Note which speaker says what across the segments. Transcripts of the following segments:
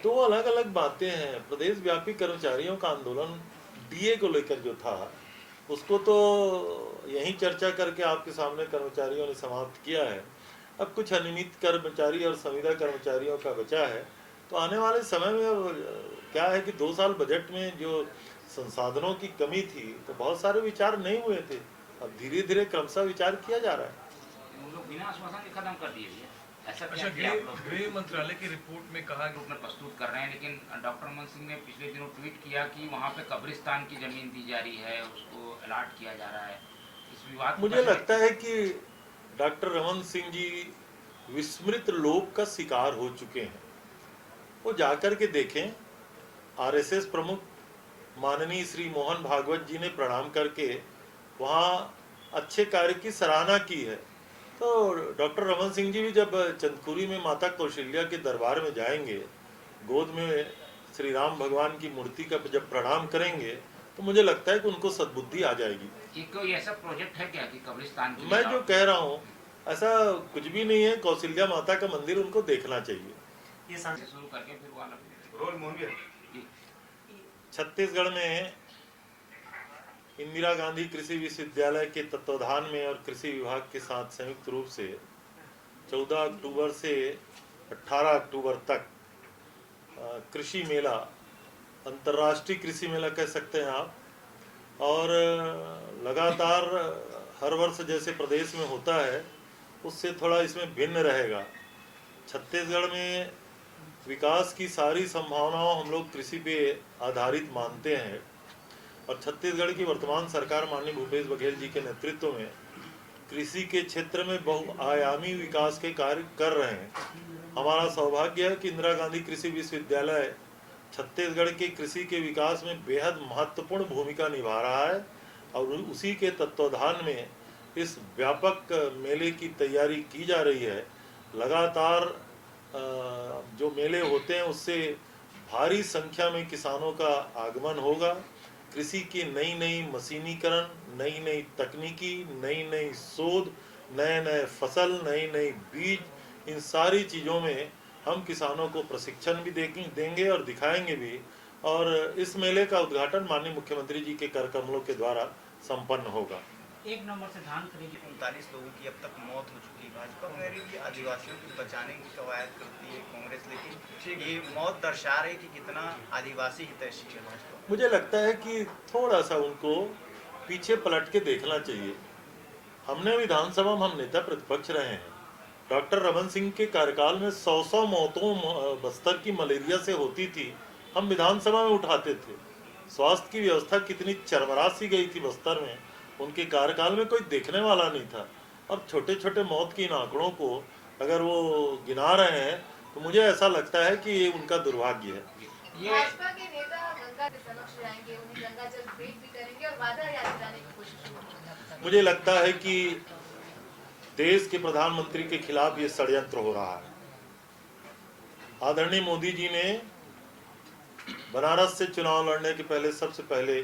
Speaker 1: दो अलग अलग बातें हैं। प्रदेश व्यापी कर्मचारियों का आंदोलन डीए को लेकर जो था, उसको तो यहीं चर्चा करके आपके सामने कर्मचारियों ने समाप्त किया है। अब कुछ अनियमित कर्मचारी और संविदा कर्मचारियों का बचा है। तो आने वाले समय में क्या है कि 2 साल बजट में जो संसाधनों की कमी थी, तो बहुत सारे विचार नहीं हुए थे। अब धीरे धीरे क्रमशः विचार किया जा रहा है।
Speaker 2: उन लोग बिना आश्वासन के खत्म कर दिए भैया। ऐसा क्या
Speaker 3: अच्छा,
Speaker 2: किया आप लोग?
Speaker 3: गृह मंत्रालय की रिपोर्ट में कहा
Speaker 2: रूप में प्रस्तुत कर रहे हैं, लेकिन डॉक्टर रमन सिंह ने पिछले दिनों ट्वीट किया कि वहाँ पे कब्रिस्तान की जमीन दी जा रही है, उसको अलॉट किया जा रहा है। इस विवाद
Speaker 1: मुझे लगता है कि डॉक्टर रमन सिंह जी विस्मृत लोक का शिकार हो चुके हैं। वो जाकर के देखें, आरएसएस प्रमुख माननीय श्री मोहन भागवत जी ने प्रणाम करके वहाँ अच्छे कार्य की सराहना की है। तो डॉक्टर रमन सिंह जी भी जब चंदखुरी में माता कौशल्या के दरबार में जाएंगे, गोद में श्री राम भगवान की मूर्ति का जब प्रणाम करेंगे, तो मुझे लगता है कि उनको सद्बुद्धि आ जाएगी।
Speaker 2: कोई ऐसा प्रोजेक्ट है क्या कि कब्रिस्तान की?
Speaker 1: मैं जो कह रहा हूँ ऐसा कुछ भी नहीं है। कौशल्या माता का मंदिर उनको देखना चाहिए।
Speaker 2: ये शुरू करके फिर वाला
Speaker 1: छत्तीसगढ़ में इंदिरा गांधी कृषि विश्वविद्यालय के तत्वाधान में और कृषि विभाग के साथ संयुक्त रूप से 14 अक्टूबर से 18 अक्टूबर तक कृषि मेला, अंतर्राष्ट्रीय कृषि मेला कह सकते हैं आप, और लगातार हर वर्ष जैसे प्रदेश में होता है उससे थोड़ा इसमें भिन्न रहेगा। छत्तीसगढ़ में विकास की सारी संभावनाओं हम लोग कृषि पे आधारित मानते हैं, और छत्तीसगढ़ की वर्तमान सरकार माननीय भूपेश बघेल जी के नेतृत्व में कृषि के क्षेत्र में बहुआयामी विकास के कार्य कर रहे हैं। हमारा सौभाग्य है कि इंदिरा गांधी कृषि विश्वविद्यालय छत्तीसगढ़ के कृषि के विकास में बेहद महत्वपूर्ण भूमिका निभा रहा है, और उसी के तत्वाधान में इस व्यापक मेले की तैयारी की जा रही है। लगातार जो मेले होते हैं उससे भारी संख्या में किसानों का आगमन होगा। कृषि की नई नई मशीनीकरण, नई नई तकनीकी, नई नई शोध, नए नए फसल, नई नई बीज, इन सारी चीज़ों में हम किसानों को प्रशिक्षण भी देंगे और दिखाएंगे भी। और इस मेले का उद्घाटन माननीय मुख्यमंत्री जी के कर कमलों के द्वारा संपन्न होगा।
Speaker 4: 1 नंबर से धान खरीदी
Speaker 5: 39 लोगों की अब तक मौत हो चुकी है। भाजपा कह रही है कि आदिवासियों को बचाने की कवायद करती है कांग्रेस, लेकिन ये मौत दर्शा रही कि कितना आदिवासी हितैषी है भाजपा।
Speaker 1: मुझे लगता है कि थोड़ा सा उनको पीछे पलट के देखना चाहिए। हमने विधानसभा में हम नेता प्रतिपक्ष रहे हैं। डॉक्टर रमन सिंह के कार्यकाल में 100 मौतों बस्तर की मलेरिया से होती थी, हम विधानसभा में उठाते थे। स्वास्थ्य की व्यवस्था कितनी चरमरा सी गई थी बस्तर में, उनके कार्यकाल में कोई देखने वाला नहीं था। अब छोटे छोटे मौत के इन आंकड़ों को अगर वो गिना रहे हैं, तो मुझे ऐसा लगता है कि ये उनका दुर्भाग्य है।
Speaker 6: भाजपा के नेता गंगा के समक्ष जाएंगे, उन्हें गंगा जल भेंट भी करेंगे और वादा याद दिलाने की कोशिश होगी।
Speaker 1: मुझे लगता है कि देश के प्रधानमंत्री के खिलाफ ये षड्यंत्र हो रहा है। आदरणीय मोदी जी ने बनारस से चुनाव लड़ने के पहले सबसे पहले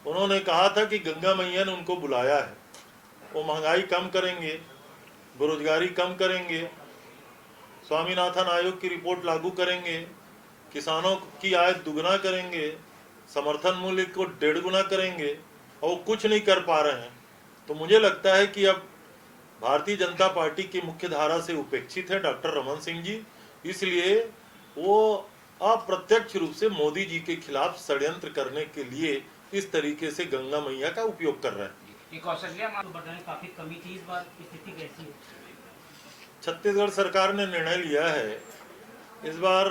Speaker 1: उन्होंने कहा था कि गंगा मैया ने उनको बुलाया है, वो महंगाई कम करेंगे, बेरोजगारी कम करेंगे, स्वामीनाथन आयोग की रिपोर्ट लागू करेंगे, किसानों की आय दुगना करेंगे, समर्थन मूल्य को 1.5 गुना करेंगे, और वो कुछ नहीं कर पा रहे हैं। तो मुझे लगता है कि अब भारतीय जनता पार्टी की मुख्य धारा से उपेक्षित है डॉक्टर रमन सिंह जी, इसलिए वो अप्रत्यक्ष रूप से मोदी जी के खिलाफ षड्यंत्र करने के लिए इस तरीके से गंगा मैया का उपयोग कर रहे हैं।
Speaker 4: काफी कमी थी, इस बार स्थिति कैसी है?
Speaker 1: छत्तीसगढ़ सरकार ने निर्णय लिया है, इस बार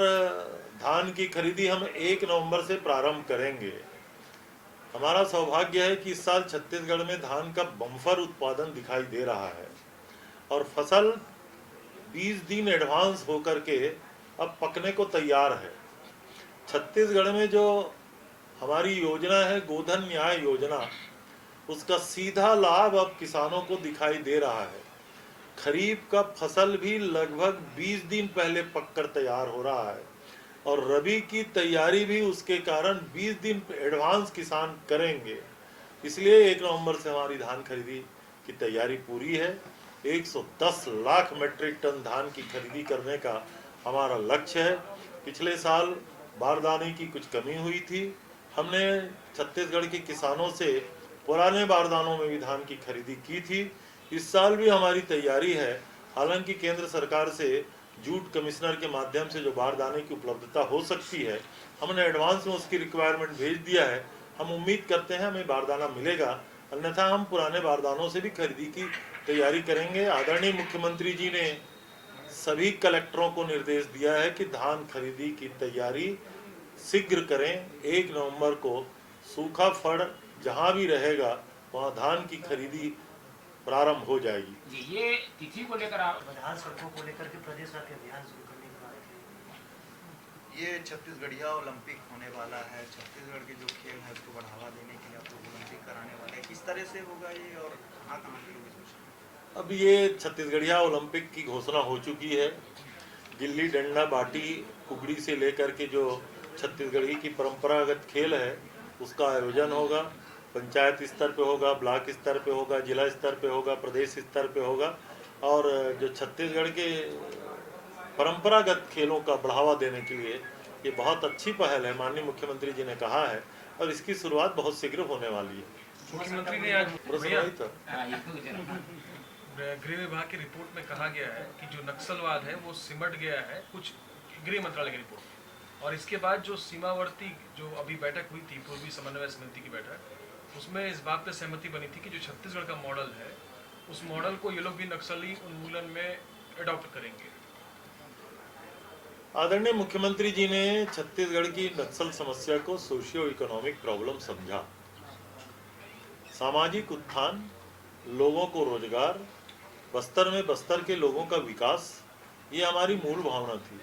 Speaker 1: धान की खरीदी हम 1 नवंबर से प्रारंभ करेंगे। हमारा सौभाग्य है कि इस साल छत्तीसगढ़ में धान का बम्पर उत्पादन दिखाई दे रहा है, और फसल 20 दिन एडवांस होकर के अब पकने को तैयार है। छत्तीसगढ़ में जो हमारी योजना है गोधन न्याय योजना, उसका सीधा लाभ अब किसानों को दिखाई दे रहा है। खरीफ का फसल भी लगभग 20 दिन पहले पककर तैयार हो रहा है, और रबी की तैयारी भी उसके कारण 20 दिन एडवांस किसान करेंगे। इसलिए 1 नवंबर से हमारी धान खरीदी की तैयारी पूरी है। 110 लाख मीट्रिक टन धान की खरीदी करने का हमारा लक्ष्य है। पिछले साल बारदाने की कुछ कमी हुई थी, हमने छत्तीसगढ़ के किसानों से पुराने बारदानों में भी धान की खरीदी की थी। इस साल भी हमारी तैयारी है, हालांकि केंद्र सरकार से जूट कमिश्नर के माध्यम से जो बारदाने की उपलब्धता हो सकती है, हमने एडवांस में उसकी रिक्वायरमेंट भेज दिया है। हम उम्मीद करते हैं हमें बारदाना मिलेगा, अन्यथा हम पुराने बारदानों से भी खरीदी की तैयारी करेंगे। आदरणीय मुख्यमंत्री जी ने सभी कलेक्टरों को निर्देश दिया है कि धान खरीदी की तैयारी शीघ्र करें। 1 नवंबर को सूखा फड़ जहां भी रहेगा वहां धान की खरीदी प्रारंभ हो जाएगी।
Speaker 2: जी, ये तिथि को लेकर आप
Speaker 4: बदहाल सड़कों को लेकर के प्रदेश व्यापी अभियान शुरू करने की बात है।
Speaker 5: ये छत्तीसगढ़िया ओलंपिक होने वाला है, छत्तीसगढ़ के जो खेल है उसको बढ़ावा देने के लिए आप लोग ओलंपिक कराने वाले हैं, किस तरह से होगा ये और कहाँ कहाँ की होगी सूचना?
Speaker 1: अब ये छत्तीसगढ़िया ओलंपिक की घोषणा हो चुकी है। गिल्ली डंडा बाटी कुगड़ी से लेकर के जो छत्तीसगढ़ी की परंपरागत खेल है उसका आयोजन होगा। पंचायत स्तर पे होगा, ब्लॉक स्तर पे होगा, जिला स्तर पे होगा, प्रदेश स्तर पे होगा। और जो छत्तीसगढ़ के परंपरागत खेलों का बढ़ावा देने के लिए ये बहुत अच्छी पहल है, माननीय मुख्यमंत्री जी ने कहा है, और इसकी शुरुआत बहुत शीघ्र होने वाली है।
Speaker 3: मुख्यमंत्री ने आज
Speaker 1: भैया, तो
Speaker 3: गृह विभाग की रिपोर्ट में कहा गया है कि जो नक्सलवाद है वो सिमट गया है, कुछ गृह मंत्रालय की रिपोर्ट। और इसके बाद जो सीमावर्ती जो अभी बैठक हुई थी, पूर्वी समन्वय समिति की बैठक, उसमें इस बात पे सहमति बनी थी कि जो छत्तीसगढ़ का मॉडल है उस मॉडल को ये लोग भी नक्सली उन्मूलन में एडॉप्ट करेंगे।
Speaker 1: आदरणीय मुख्यमंत्री जी ने छत्तीसगढ़ की नक्सल समस्या को सोशियो इकोनॉमिक प्रॉब्लम समझा। सामाजिक उत्थान, लोगों को रोजगार, बस्तर में बस्तर के लोगों का विकास, ये हमारी मूल भावना थी।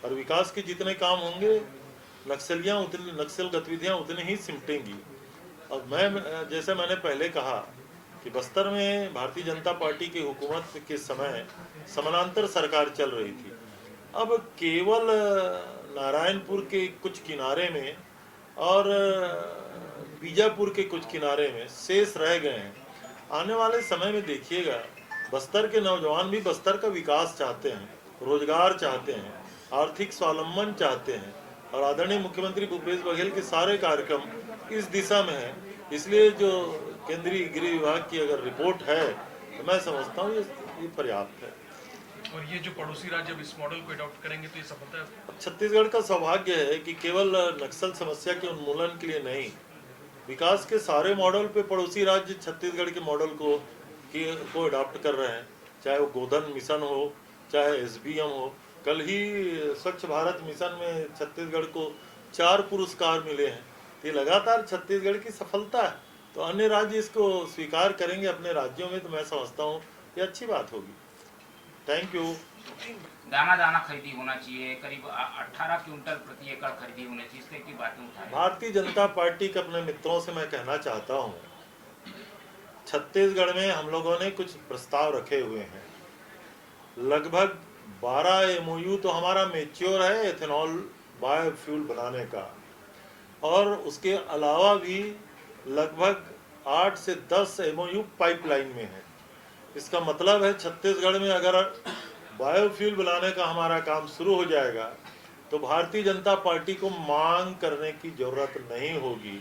Speaker 1: और विकास के जितने काम होंगे नक्सल गतिविधियां उतनी ही सिमटेंगी। और मैं जैसे मैंने पहले कहा कि बस्तर में भारतीय जनता पार्टी की हुकूमत के समय समानांतर सरकार चल रही थी। अब केवल नारायणपुर के कुछ किनारे में और बीजापुर के कुछ किनारे में शेष रह गए हैं। आने वाले समय में देखिएगा, बस्तर के नौजवान भी बस्तर का विकास चाहते हैं, रोजगार चाहते हैं, आर्थिक स्वावलंबन चाहते हैं। और आदरणीय मुख्यमंत्री भूपेश बघेल के सारे कार्यक्रम इस दिशा में है। इसलिए जो केंद्रीय गृह विभाग की अगर रिपोर्ट है तो मैं समझता हूँ ये पर्याप्त है।
Speaker 3: और ये जो पड़ोसी राज्य इस मॉडल को अडॉप्ट करेंगे तो ये सफलता है।
Speaker 1: अब छत्तीसगढ़ का सौभाग्य है कि केवल नक्सल समस्या के उन्मूलन के लिए नहीं, विकास के सारे मॉडल पे पड़ोसी राज्य छत्तीसगढ़ के मॉडल को अडॉप्ट कर रहे हैं। चाहे वो गोधन मिशन हो, चाहे SBM हो। कल ही स्वच्छ भारत मिशन में छत्तीसगढ़ को 4 पुरस्कार मिले हैं। ये लगातार छत्तीसगढ़ की सफलता है, तो अन्य राज्य इसको स्वीकार करेंगे अपने राज्यों में, तो मैं समझता हूँ ये अच्छी बात होगी। Thank you.
Speaker 2: दाना खरीदी होना चाहिए, करीब 18 क्विंटल प्रति एकड़ खरीदी होनी चाहिए, इस तरह की बातें उठाई।
Speaker 1: भारतीय जनता पार्टी के अपने मित्रों से मैं कहना चाहता हूँ, छत्तीसगढ़ में हम लोगों ने कुछ प्रस्ताव रखे हुए हैं। लगभग 12 MOU तो हमारा मेच्योर है एथेनॉल बायोफ्यूल बनाने का, और उसके अलावा भी लगभग 8 से 10 MOU पाइपलाइन में है। इसका मतलब है छत्तीसगढ़ में अगर बायोफ्यूल बनाने का हमारा काम शुरू हो जाएगा तो भारतीय जनता पार्टी को मांग करने की जरूरत नहीं होगी।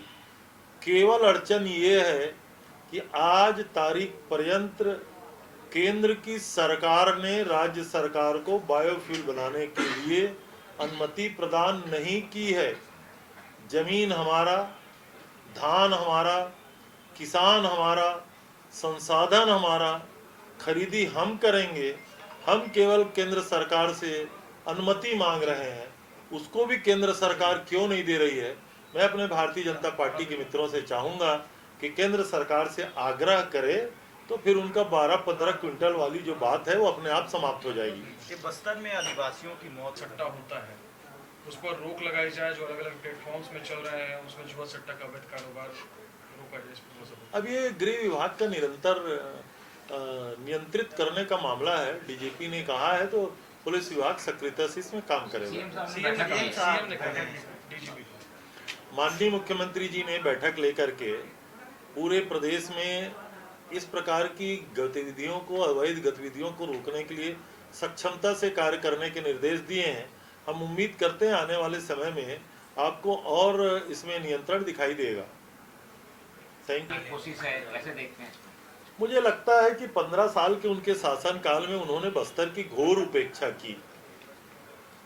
Speaker 1: केवल अड़चन ये है कि आज तारीख पर्यंत केंद्र की सरकार ने राज्य सरकार को बायोफ्यूल बनाने के लिए अनुमति प्रदान नहीं की है। जमीन हमारा, धान हमारा, किसान हमारा, संसाधन हमारा, खरीदी हम करेंगे। हम केवल केंद्र सरकार से अनुमति मांग रहे हैं, उसको भी केंद्र सरकार क्यों नहीं दे रही है। मैं अपने भारतीय जनता पार्टी के मित्रों से चाहूँगा कि केंद्र सरकार से आग्रह करे, तो फिर उनका 12-15 क्विंटल वाली जो बात है वो अपने आप समाप्त हो जाएगी।
Speaker 5: ये बस्तर में आदिवासियों की मौत
Speaker 3: सट्टा होता है, उस पर रोक लगाई जाए। जो अलग अलग प्लेटफॉर्म्स में चल रहे हैं उसमें जुआ सट्टा का अवैध कारोबार रोका जाए।
Speaker 1: अब ये गृह विभाग का निरंतर नियंत्रित करने का मामला है। डीजीपी ने कहा है तो पुलिस विभाग सक्रियता से इसमें काम करेगा।
Speaker 3: सीएम ने कहा, डीजीपी
Speaker 1: माननीय मुख्यमंत्री जी ने बैठक लेकर के पूरे प्रदेश में इस प्रकार की गतिविधियों को, अवैध गतिविधियों को रोकने के लिए सक्षमता से कार्य करने के निर्देश दिए हैं। हम उम्मीद करते हैं आने वाले समय में आपको और इसमें नियंत्रण दिखाई देगा। Thank you.
Speaker 2: कोशिश है, कैसे देखते हैं?
Speaker 1: मुझे लगता है कि 15 साल के उनके शासन काल में उन्होंने बस्तर की घोर उपेक्षा की।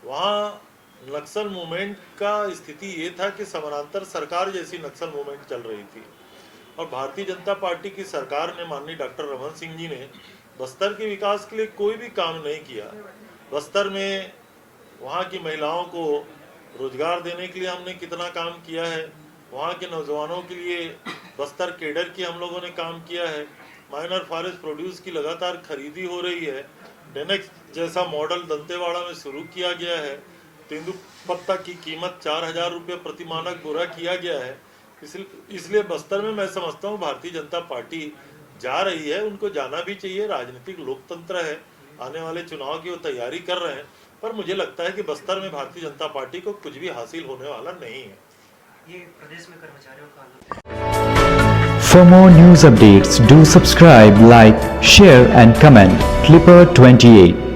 Speaker 1: वहाँ नक्सल मूवमेंट का स्थिति ये था कि समानांतर सरकार जैसी नक्सल मूवमेंट चल रही थी और भारतीय जनता पार्टी की सरकार ने, माननीय डॉक्टर रमन सिंह जी ने बस्तर के विकास के लिए कोई भी काम नहीं किया। बस्तर में वहाँ की महिलाओं को रोजगार देने के लिए हमने कितना काम किया है, वहाँ के नौजवानों के लिए बस्तर केडर की हम लोगों ने काम किया है। माइनर फॉरेस्ट प्रोड्यूस की लगातार खरीदी हो रही है। डेनेक्स जैसा मॉडल दंतेवाड़ा में शुरू किया गया है। तेंदुपत्ता की कीमत 4000 रुपये प्रति मानक बोरा किया गया है। इसलिए बस्तर में मैं समझता हूँ भारतीय जनता पार्टी जा रही है, उनको जाना भी चाहिए। राजनीतिक लोकतंत्र है, आने वाले चुनाव की वो तैयारी कर रहे हैं, पर मुझे लगता है कि बस्तर में भारतीय जनता पार्टी को कुछ भी हासिल होने वाला नहीं है।
Speaker 4: ये प्रदेश में कर्मचारियों का
Speaker 7: For more news updates, do subscribe, like, share and comment. Clipper 28.